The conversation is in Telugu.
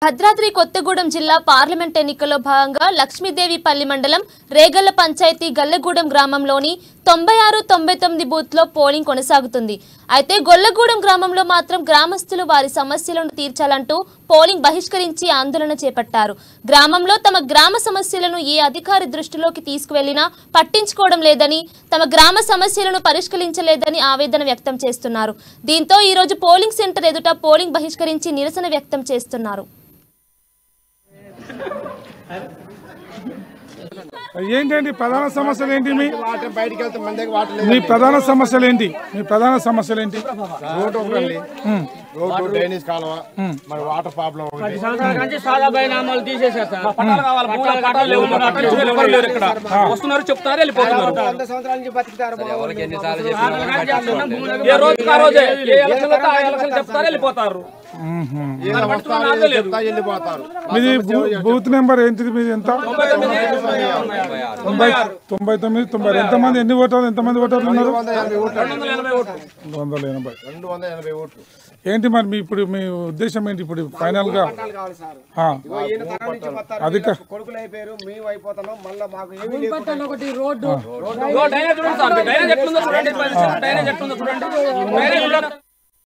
భద్రాద్రి కొత్తగూడెం జిల్లా పార్లమెంట్ ఎన్నికల్లో భాగంగా లక్ష్మీదేవిపల్లి మండలం రేగళ్ల పంచాయతీ గల్లగూడెం గ్రామంలోని 96, 99 బూత్లో పోలింగ్ కొనసాగుతుంది. అయితే గొల్లగూడెం గ్రామంలో మాత్రం గ్రామస్తులు వారి సమస్యలను తీర్చాలంటూ పోలింగ్ బహిష్కరించి ఆందోళన చేపట్టారు. గ్రామంలో తమ గ్రామ సమస్యలను ఏ అధికారి దృష్టిలోకి తీసుకువెళ్లినా పట్టించుకోవడం లేదని, తమ గ్రామ సమస్యలను పరిష్కరించలేదని ఆవేదన వ్యక్తం చేస్తున్నారు. దీంతో ఈ రోజు పోలింగ్ సెంటర్ ఎదుట పోలింగ్ బహిష్కరించి నిరసన వ్యక్తం చేస్తున్నారు. ఏంటండి ప్రధాన సమస్యలు ఏంటి? మీ ప్రధాన సమస్యలు ఏంటి? రోడ్డు డ్రైనేజ్ కాలువ, మరి వాటర్ ప్రాబ్లం. వస్తున్నారు, చెప్తారు, వెళ్ళిపోతున్నారు. ఏ రోజు చెప్తారు, వెళ్ళిపోతారు. మీది బూత్ నెంబర్ ఏంటిది? మీది ఎంత? 99, 90. ఎంతమంది, ఎంతమంది ఓటర్లు ఉన్నారు? 280 ఓట్లు. ఏంటి మరి మీ ఇప్పుడు మీ ఉద్దేశం ఏంటి? ఇప్పుడు ఫైనల్ గా కొడుకులు అయిపోయారు, మేము అయిపోతున్నాం. మళ్ళీ మాకు రోడ్డు